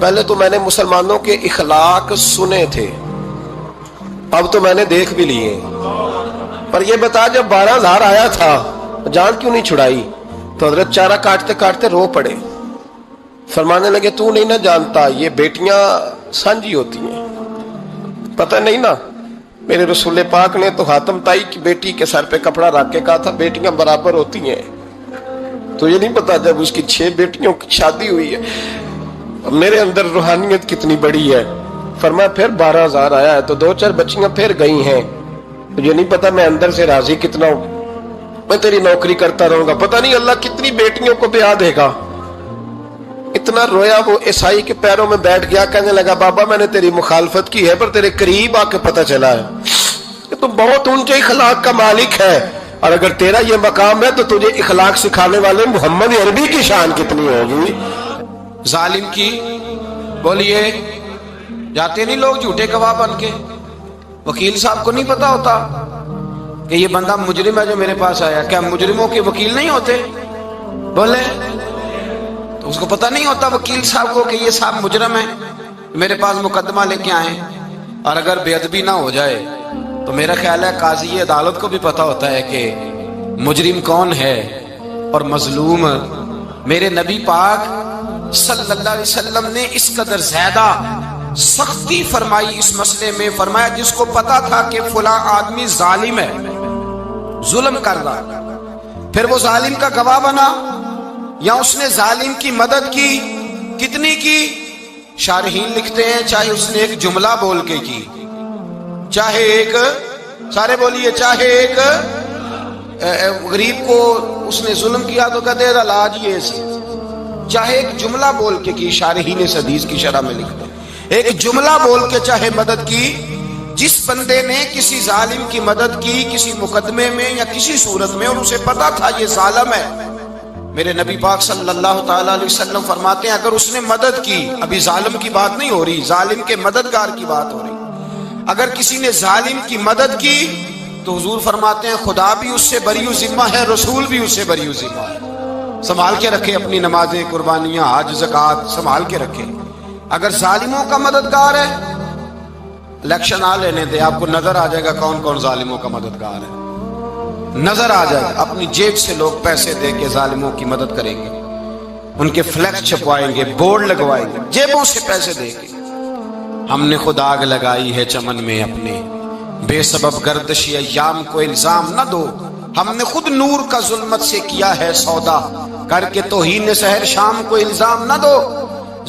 پہلے تو میں نے مسلمانوں کے اخلاق سنے تھے، اب تو میں نے دیکھ بھی لیے۔ پر یہ بتا جب 12,000 آیا تھا جان کیوں نہیں چھڑائی؟ تو حضرت چارہ کاٹتے کاٹتے رو پڑے، فرمانے لگے تو نہیں نہ جانتا یہ بیٹیاں سانجی ہوتی ہیں، پتہ نہیں نا؟ میرے رسول پاک نے تو حاتم تائی کی بیٹی کے سر پہ کپڑا رکھ کے کہا تھا بیٹیاں برابر ہوتی ہیں، تو یہ نہیں پتا جب اس کی 6 بیٹیوں کی شادی ہوئی ہے میرے اندر روحانیت کتنی بڑی ہے۔ فرمایا پھر 12,000 آیا ہے تو 2-4 بچیاں پھر گئی ہیں، مجھے نہیں پتا میں اندر سے راضی کتنا ہوں، میں تیری نوکری کرتا رہوں گا، پتہ نہیں اللہ کتنی بیٹیوں کو بیاہ دے گا۔ اتنا رویا وہ عیسائی کے پیروں میں بیٹھ گیا، کہنے لگا بابا میں نے تیری مخالفت کی ہے پر تیرے قریب آ کے پتہ چلا ہے کہ تو بہت اونچے اخلاق کا مالک ہے، اور اگر تیرا یہ مقام ہے تو تجھے اخلاق سکھانے والے محمد عربی کی شان کتنی ہوگی۔ ظالم کی بولیے جاتے نہیں لوگ جھوٹے گواہ بن کے، وکیل صاحب کو نہیں پتا ہوتا کہ یہ بندہ مجرم ہے جو میرے پاس آیا، کیا مجرموں کے وکیل نہیں ہوتے؟ بولے تو اس کو پتہ نہیں ہوتا وکیل صاحب کو کہ یہ صاحب مجرم ہے میرے پاس مقدمہ لے کے آئے، اور اگر بے ادبی نہ ہو جائے تو میرا خیال ہے قاضی عدالت کو بھی پتا ہوتا ہے کہ مجرم کون ہے اور مظلوم۔ میرے نبی پاک صلی اللہ علیہ وسلم نے اس قدر زیادہ سختی فرمائی اس مسئلے میں، فرمایا جس کو پتا تھا کہ فلاں آدمی ظالم ہے، ظلم کر رہا، پھر وہ ظالم کا گواہ بنا یا اس نے ظالم کی مدد کی، کتنی کی؟ شارحین لکھتے ہیں چاہے اس نے ایک جملہ بول کے کی، چاہے ایک، سارے بولیے، چاہے ایک غریب کو اس نے ظلم کیا تو کہتے ہیں علاج یہ سی، چاہے ایک جملہ بول کے کی، شارحین اس حدیث کی شرح میں لکھتے ہیں ایک جملہ بول کے چاہے مدد کی، جس بندے نے کسی ظالم کی مدد کی کسی مقدمے میں یا کسی صورت میں اور اسے پتا تھا یہ ظالم ہے، میرے نبی پاک صلی اللہ تعالی علیہ وسلم فرماتے ہیں اگر اس نے مدد کی، ابھی ظالم کی بات نہیں ہو رہی، ظالم کے مددگار کی بات ہو رہی، اگر کسی نے ظالم کی مدد کی تو حضور فرماتے ہیں خدا بھی اس سے بری و ذمہ ہے، رسول بھی اس سے بری و ذمہ ہے۔ سنبھال کے رکھے اپنی نمازیں، قربانیاں، حج، زکوٰۃ سنبھال کے رکھے۔ اگر ظالموں کا مددگار ہے، الیکشن آ لینے دے، آپ کو نظر آ جائے گا کون کون ظالموں کا مددگار ہے، نظر آ جائے گا۔ اپنی جیب سے لوگ پیسے دے کے ظالموں کی مدد کریں گے، ان کے فلیکس چھپوائیں گے، بورڈ لگوائیں گے، جیبوں سے پیسے دے کے۔ ہم نے خود آگ لگائی ہے چمن میں اپنے، بے سبب گردشی ایام کو الزام نہ دو، ہم نے خود نور کا ظلمت سے کیا ہے سودا، کر کے توہین سحر شام کو الزام نہ دو۔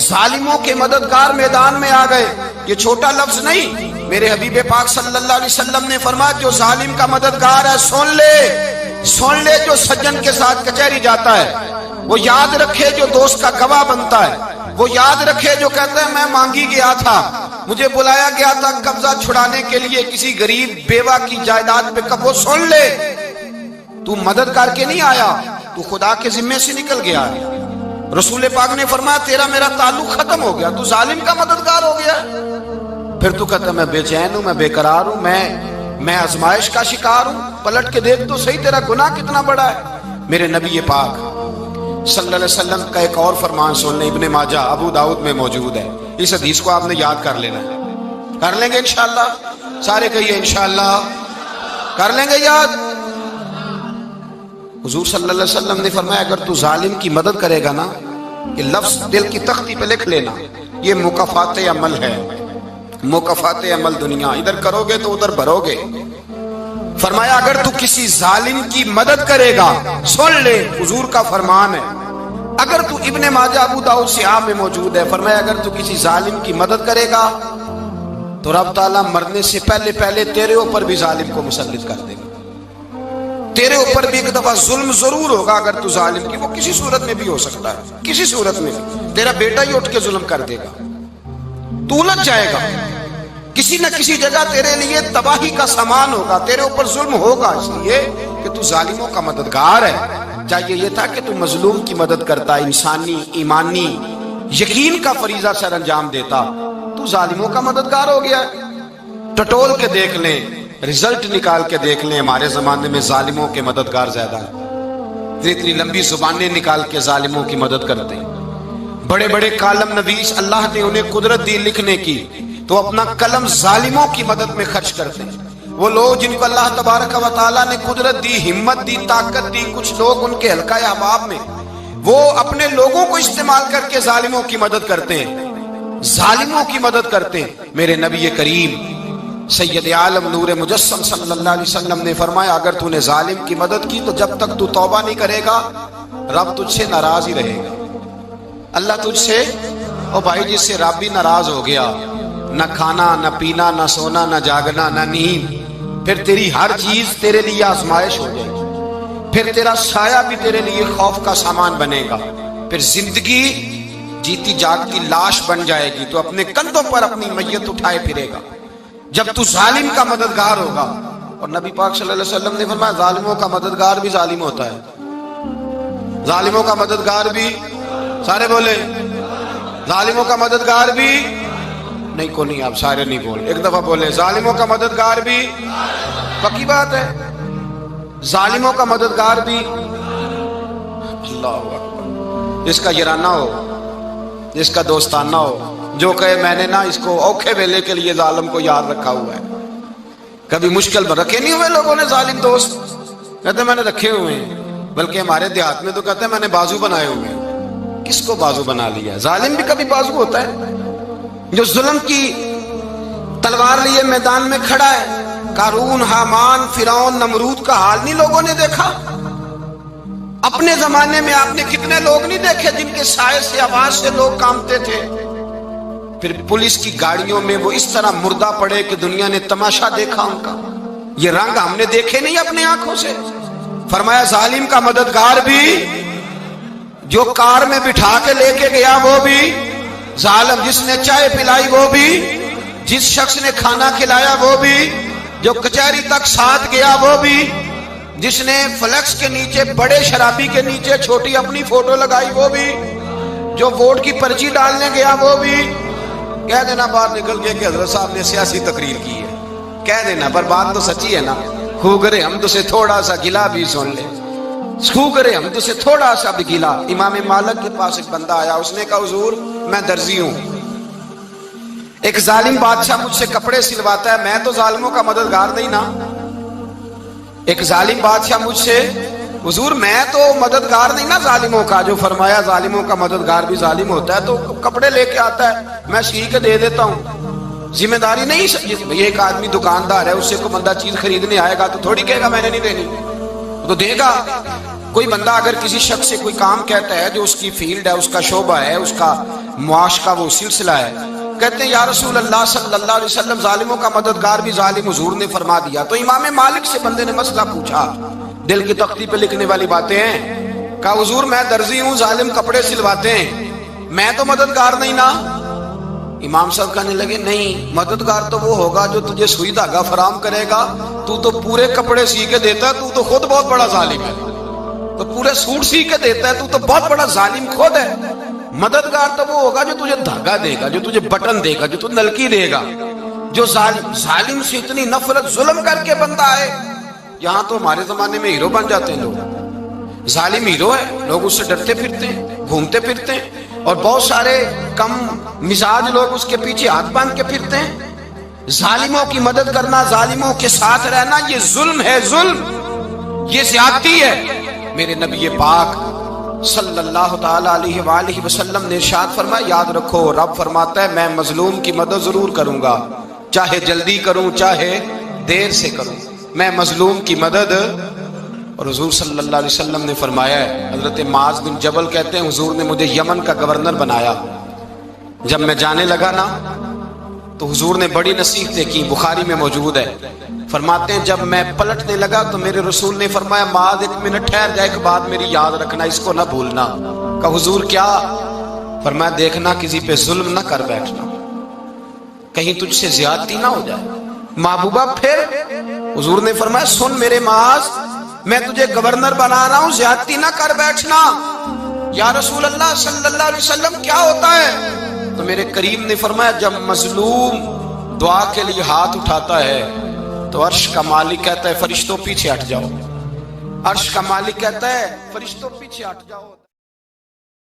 ظالموں کے مددگار میدان میں آ گئے، یہ چھوٹا لفظ نہیں، میرے حبیب پاک صلی اللہ علیہ وسلم نے فرمایا جو ظالم کا مددگار ہے سن لے جو سجن کے ساتھ کچہری جاتا ہے، وہ یاد رکھے جو دوست کا گواہ بنتا ہے، وہ یاد رکھے جو کہتا ہے میں مانگی گیا تھا، مجھے بلایا گیا تھا قبضہ چھڑانے کے لیے کسی غریب بیوہ کی جائیداد پہ، وہ سن لے تو مدد کر کے نہیں آیا، تو خدا کے ذمے سے نکل گیا ہے۔ رسول پاک نے فرمایا تیرا میرا تعلق ختم ہو گیا، تو ظالم کا مددگار ہو گیا، پھر تو کہتا میں بے چین ہوں، میں بے قرار ہوں، میں آزمائش کا شکار ہوں، پلٹ کے دیکھ تو صحیح تیرا گناہ کتنا بڑا ہے۔ میرے نبی پاک صلی اللہ علیہ وسلم کا ایک اور فرمان سن لیں، ابن ماجہ ابو داؤد میں موجود ہے، اس حدیث کو آپ نے یاد کر لینا ہے، کر لیں گے انشاءاللہ، سارے کہیے انشاءاللہ، کر لیں گے یاد۔ حضور صلی اللہ علیہ وسلم نے فرمایا اگر تو ظالم کی مدد کرے گا نا، یہ لفظ دل کی تختی پہ لکھ لینا، یہ مکافات عمل ہے، مکافات عمل دنیا، ادھر کرو گے تو ادھر بھرو گے۔ فرمایا اگر تو کسی ظالم کی مدد کرے گا، سن لے حضور کا فرمان ہے، اگر تو ابن ماجہ ابو داؤد سیاہ میں موجود ہے، فرمایا اگر تو کسی ظالم کی مدد کرے گا تو رب تعالیٰ مرنے سے پہلے پہلے تیرے اوپر بھی ظالم کو مسلط کر دے گا، تیرے اوپر بھی ایک دفعہ ظلم ضرور ہوگا اگر تو ظالم کی، وہ کسی صورت میں بھی ہو سکتا ہے، کسی صورت میں بھی تیرا بیٹا ہی اٹھ کے ظلم کر دے گا، تو الجھ جائے گا، کسی نہ کسی جگہ تیرے لیے تباہی کا سامان ہوگا، تیرے اوپر ظلم ہوگا، اس لیے کہ تو ظالموں کا مددگار ہے۔ چاہیے یہ تھا کہ تو مظلوم کی مدد کرتا، انسانی ایمانی یقین کا فریضہ سر انجام دیتا، تو ظالموں کا مددگار ہو گیا۔ ٹٹول کے دیکھ لیں، رزلٹ نکال کے دیکھ لیں، ہمارے زمانے میں ظالموں کے مددگار زیادہ ہیں، اتنی لمبی زبانیں نکال کے ظالموں کی مدد کرتے ہیں، بڑے بڑے کالم نویس اللہ نے انہیں قدرت دی لکھنے کی، تو اپنا قلم ظالموں کی مدد میں خرچ کرتے ہیں۔ وہ لوگ جن کو اللہ تبارک و تعالیٰ نے قدرت دی، ہمت دی، طاقت دی، کچھ لوگ ان کے حلقہ احباب میں، وہ اپنے لوگوں کو استعمال کر کے ظالموں کی مدد کرتے ہیں، ظالموں کی مدد کرتے ہیں۔ میرے نبی کریم سید عالم نور مجسم صلی اللہ علیہ وسلم نے فرمایا، اگر تو نے ظالم کی مدد کی تو جب تک تو توبہ نہیں کرے گا رب تجھ سے ناراض ہی رہے گا۔ اللہ تجھ سے، او بھائی جس سے رب بھی ناراض ہو گیا، نہ کھانا نہ پینا نہ سونا نہ جاگنا نہ نیند، پھر تیری ہر چیز تیرے لیے آزمائش ہو جائے گی، پھر تیرا سایہ بھی تیرے لیے خوف کا سامان بنے گا، پھر زندگی جیتی جاگتی لاش بن جائے گی، تو اپنے کندھوں پر اپنی میت اٹھائے پھرے گا جب تو ظالم کا مددگار ہوگا۔ اور نبی پاک صلی اللہ علیہ وسلم نے فرمایا، ظالموں کا مددگار بھی ظالم ہوتا ہے، ظالموں کا مددگار بھی، سارے بولے، ظالموں کا مددگار بھی نہیں، کو نہیں، آپ سارے نہیں بولے، ایک دفعہ بولے، ظالموں کا مددگار بھی، پکی بات ہے، ظالموں کا مددگار بھی۔ اللہ اکبر، جس کا یارانہ ہو، جس کا دوستانہ ہو، جو کہے میں نے نا اس کو اوکھے ویلے کے لیے ظالم کو یاد رکھا ہوا ہے۔ کبھی مشکل میں رکھے نہیں ہوئے لوگوں نے ظالم دوست، کہتے ہیں میں نے رکھے ہوئے ہیں، بلکہ ہمارے دیہات میں تو کہتے ہیں میں نے بازو بنائے ہوئے ہیں۔ کس کو بازو بنا لیا؟ ظالم بھی کبھی بازو ہوتا ہے، جو ظلم کی تلوار لیے میدان میں کھڑا ہے۔ قارون، حامان، فرعون، نمرود کا حال نہیں لوگوں نے دیکھا؟ اپنے زمانے میں آپ نے کتنے لوگ نہیں دیکھے جن کے سائے سے، آواز سے لوگ کانپتے تھے؟ پھر پولیس کی گاڑیوں میں وہ اس طرح مردہ پڑے کہ دنیا نے تماشا دیکھا ان کا۔ یہ رنگ ہم نے دیکھے نہیں اپنے آنکھوں سے۔ فرمایا ظالم کا مددگار بھی، جو کار میں بٹھا کے لے کے گیا وہ بھی ظالم، جس نے چائے پلائی وہ بھی، جس شخص نے کھانا کھلایا وہ بھی، جو کچہری تک ساتھ گیا وہ بھی، جس نے فلیکس کے نیچے، بڑے شرابی کے نیچے چھوٹی اپنی فوٹو لگائی وہ بھی، جو ووٹ کی پرچی ڈالنے گیا وہ بھی۔ کہہ دینا باہر نکل کے کہ حضرت صاحب نے سیاسی تقریر کی ہے، کہہ دینا، پر بات تو سچی ہے نا۔ خوگرے حمد سے تھوڑا سا گلا بھی سن لے، خوگرے حمد سے تھوڑا سا بھی گلا۔ امام مالک کے پاس ایک بندہ آیا، اس نے کہا حضور میں درزی ہوں، ایک ظالم بادشاہ مجھ سے کپڑے سلواتا ہے، میں تو ظالموں کا مددگار نہیں نا۔ ایک ظالم بادشاہ مجھ سے، حضور میں تو مددگار نہیں نا ظالموں کا۔ جو فرمایا ظالموں کا مددگار بھی ظالم ہوتا ہے، تو کپڑے لے کے آتا ہے، میں سی کے دے دیتا ہوں، ذمہ داری نہیں۔ یہ ایک آدمی دکاندار ہے، اس سے کوئی بندہ چیز خریدنے آئے گا تو تھوڑی کہے گا میں نے نہیں دینی، تو دے گا۔ کوئی بندہ اگر کسی شخص سے کوئی کام کہتا ہے جو اس کی فیلڈ ہے، اس کا شعبہ ہے، اس کا معاش کا وہ سلسلہ ہے، کہتے ہیں یا رسول اللہ صلی اللہ علیہ وسلم ظالموں کا مددگار بھی ظالم، حضور نے فرما دیا۔ تو امام مالک سے بندے نے مسئلہ پوچھا، دل کی تختی پہ لکھنے والی باتیں ہیں، کہا حضور میں درزی ہوں، ظالم کپڑے سلواتے ہیں، میں تو مددگار نہیں نا۔ امام صاحب کہنے لگے نہیں، مددگار تو وہ ہوگا جو تجھے سوئی دھاگا فراہم کرے گا، تو پورے کپڑے سی کے دیتا ہے، تو خود بہت بڑا ظالم ہے، تو پورے سوٹ سی کے دیتا ہے، تو بہت بڑا ظالم خود ہے۔ مددگار تو وہ ہوگا جو تجھے دھاگا دے گا، جو تجھے بٹن دے گا، جو تجھے نلکی دے گا۔ جو ظالم سے اتنی نفرت، ظلم کر کے بندہ آئے، یہاں تو ہمارے زمانے میں ہیرو بن جاتے ہیں لوگ، ظالم ہیرو ہے، لوگ اس سے ڈرتے پھرتے ہیں، گھومتے پھرتے ہیں، اور بہت سارے کم مزاج لوگ اس کے پیچھے ہاتھ باندھ کے پھرتے ہیں۔ ظالموں کی مدد کرنا، ظالموں کے ساتھ رہنا، یہ ظلم ہے، ظلم، یہ زیادتی ہے۔ میرے نبی پاک صلی اللہ تعالی علیہ وآلہ وسلم نے ارشاد فرمایا، یاد رکھو رب فرماتا ہے میں مظلوم کی مدد ضرور کروں گا، چاہے جلدی کروں چاہے دیر سے کروں، میں مظلوم کی مدد۔ اور حضور صلی اللہ علیہ وسلم نے فرمایا ہے، حضرت معاذ بن جبل کہتے ہیں حضور نے مجھے یمن کا گورنر بنایا، جب میں جانے لگا نا تو حضور نے بڑی نصیحتیں کی، بخاری میں موجود ہے، فرماتے ہیں جب میں پلٹنے لگا تو میرے رسول نے فرمایا معاذ ایک منٹ ٹھہر جا، ایک بات میری یاد رکھنا، اس کو نہ بھولنا۔ کہا حضور کیا؟ فرمایا دیکھنا کسی پہ ظلم نہ کر بیٹھنا، کہیں تجھ سے زیادتی نہ ہو جائے۔ محبوبہ پھر حضور نے فرمایا سن میرے معاذ، میں تجھے گورنر بنا رہا ہوں، زیادتی نہ کر بیٹھنا۔ یا رسول اللہ صلی اللہ علیہ وسلم کیا ہوتا ہے؟ تو میرے کریم نے فرمایا جب مظلوم دعا کے لیے ہاتھ اٹھاتا ہے تو عرش کا مالک کہتا ہے فرشتوں پیچھے ہٹ جاؤ، عرش کا مالک کہتا ہے فرشتوں پیچھے ہٹ جاؤ۔